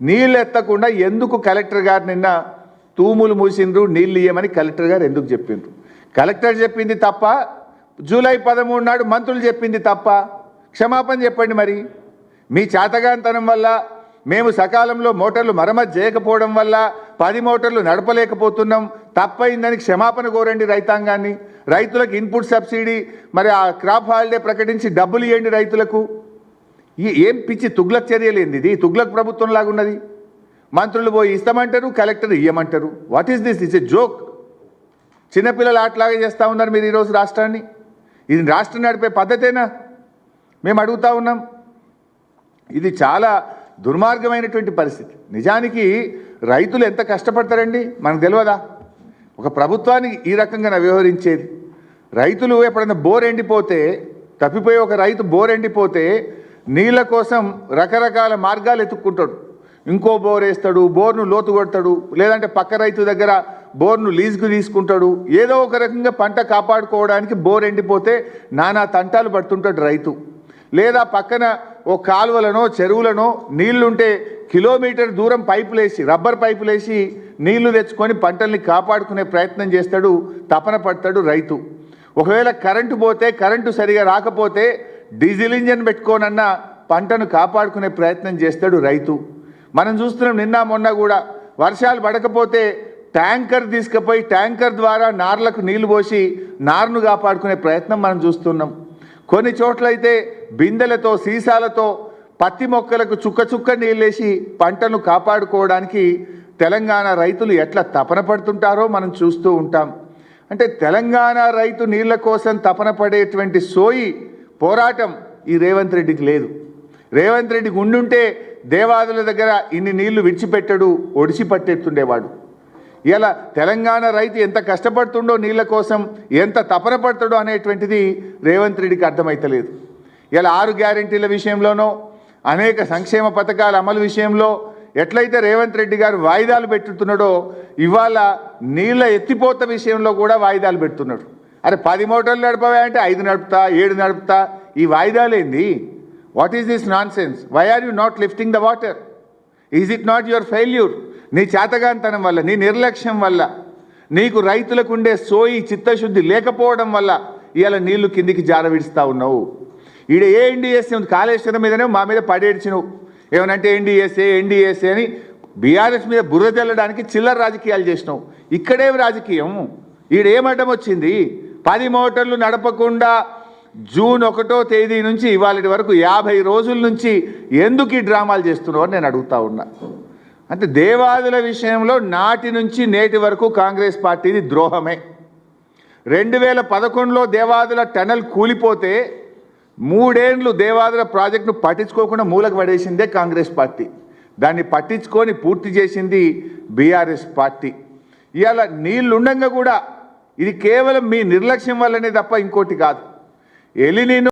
నీళ్ళు ఎత్తకుండా ఎందుకు కలెక్టర్ గారు నిన్న తూములు మూసిండ్రు నీళ్ళు ఇయ్యమని కలెక్టర్ గారు ఎందుకు చెప్పిండ్రు? కలెక్టర్ చెప్పింది తప్ప, జూలై 13 నాడు మంత్రులు చెప్పింది తప్ప? క్షమాపణ చెప్పండి. మరి మీ చేతగాంతనం వల్ల, మేము సకాలంలో మోటార్లు మరమ్మతు చేయకపోవడం వల్ల 10 మోటార్లు నడపలేకపోతున్నాం, తప్పైందని క్షమాపణ కోరండి రైతాంగాన్ని. రైతులకు ఇన్పుట్ సబ్సిడీ, మరి ఆ క్రాప్ హాలిడే ప్రకటించి డబ్బులు ఇవ్వండి రైతులకు. ఏం పిచ్చి తుగ్లక్ చర్యలేంది ఇది? తుగ్లక్ ప్రభుత్వం లాగా ఉన్నది. మంత్రులు పోయి ఇస్తామంటారు, కలెక్టర్ ఇయ్యమంటారు. What is this? It's a joke. చిన్నపిల్లలు ఆటలాగా చేస్తూ ఉన్నారు మీరు ఈరోజు రాష్ట్రాన్ని. ఇది రాష్ట్రం నడిపే పద్ధతేనా మేము అడుగుతూ ఉన్నాం. ఇది చాలా దుర్మార్గమైనటువంటి పరిస్థితి. నిజానికి రైతులు ఎంత కష్టపడతారండి మనకు తెలియదా? ఒక ప్రభుత్వానికి ఈ రకంగా వ్యవహరించేది. రైతులు ఎప్పుడైనా బోర్ ఎండిపోతే, తప్పిపోయి ఒక రైతు బోర్ ఎండిపోతే నీళ్ళ కోసం రకరకాల మార్గాలు ఎత్తుక్కుంటాడు. ఇంకో బోర్ వేస్తాడు, బోర్ను లోతు కొడతాడు, లేదంటే పక్క రైతు దగ్గర బోర్ను లీజుకు తీసుకుంటాడు. ఏదో ఒక రకంగా పంట కాపాడుకోవడానికి బోర్ ఎండిపోతే నానా తంటాలు పడుతుంటాడు రైతు. లేదా పక్కన ఓ కాలువలనో చెరువులనో నీళ్లుంటే కిలోమీటర్ దూరం పైపులేసి, రబ్బర్ పైపులేసి నీళ్లు తెచ్చుకొని పంటల్ని కాపాడుకునే ప్రయత్నం చేస్తాడు, తపన పడతాడు రైతు. ఒకవేళ కరెంటు పోతే, కరెంటు సరిగా రాకపోతే డీజిల్ ఇంజన్ పెట్టుకోనన్నా పంటను కాపాడుకునే ప్రయత్నం చేస్తాడు రైతు. మనం చూస్తున్నాం, నిన్న మొన్న కూడా వర్షాలు పడకపోతే ట్యాంకర్ తీసుకుపోయి ట్యాంకర్ ద్వారా నార్లకు నీళ్లు పోసి నారును కాపాడుకునే ప్రయత్నం మనం చూస్తున్నాం. కొన్ని చోట్లయితే బిందెలతో, సీసాలతో పత్తి మొక్కలకు చుక్క చుక్క నీళ్ళేసి పంటను కాపాడుకోవడానికి తెలంగాణ రైతులు ఎట్లా తపన పడుతుంటారో మనం చూస్తూ ఉంటాం. అంటే తెలంగాణ రైతు నీళ్ల కోసం తపన పడేటువంటి సోయి పోరాటం ఈ రేవంత్ రెడ్డికి లేదు. రేవంత్ రెడ్డికి ఉండుంటే దేవాదుల దగ్గర ఇన్ని నీళ్లు విడిచిపెట్టడు, ఒడిసి పట్టేస్తుండేవాడు. ఇలా తెలంగాణ రైతు ఎంత కష్టపడుతుండో నీళ్ల కోసం, ఎంత తపన పడుతుండో అనేటువంటిది రేవంత్ రెడ్డికి అర్థమైతలేదు. ఇలా 6 గ్యారెంటీల విషయంలోనో, అనేక సంక్షేమ పథకాల అమలు విషయంలో ఎట్లయితే రేవంత్ రెడ్డి గారు వాయిదాలు పెట్టుతున్నాడో, ఇవాళ నీళ్ల ఎత్తిపోత విషయంలో కూడా వాయిదాలు పెడుతున్నాడు. అరే 10 మోటార్లు నడపవా అంటే 5 నడుపుతా, 7 నడుపుతా. ఈ వాయిదాలేంది? What is this nonsense? Why are you not lifting the water? Is it not your failure? నీ చేతగాంతనం వల్ల, నీ నిర్లక్ష్యం వల్ల, నీకు రైతులకు ఉండే సోయి చిత్తశుద్ధి లేకపోవడం వల్ల ఇవాళ నీళ్లు కిందికి జారవిడుస్తూ ఉన్నావు. ఈడ ఏ ఎన్డీఎస్ఏ ఉంది? కాళేశ్వరం మీదనే మా మీద పడేడ్చినవు. ఏమనంటే ఎన్డీఎస్ఏ అని బీఆర్ఎస్ మీద బుర్ర తెల్లడానికి చిల్లర రాజకీయాలు చేసినావు. ఇక్కడేమి రాజకీయం? ఈడేం అడ్డం వచ్చింది? 10 మోటార్లు నడపకుండా జూన్ 1వ తేదీ నుంచి ఇవాళ వరకు 50 రోజుల నుంచి ఎందుకు ఈ డ్రామాలు చేస్తున్నావు అని నేను అడుగుతా ఉన్నా. అంటే దేవాదుల విషయంలో నాటి నుంచి నేటి వరకు కాంగ్రెస్ పార్టీది ద్రోహమే. 2011లో దేవాదుల టనల్ కూలిపోతే 3 ఏళ్ళు దేవాదుల ప్రాజెక్టును పట్టించుకోకుండా మూలకు పడేసిందే కాంగ్రెస్ పార్టీ. దాన్ని పట్టించుకొని పూర్తి చేసింది బీఆర్ఎస్ పార్టీ. ఇవాళ నీళ్లుండగా కూడా ఇది కేవలం మీ నిర్లక్ష్యం వల్లనే తప్ప ఇంకోటి కాదు. ఎలినినో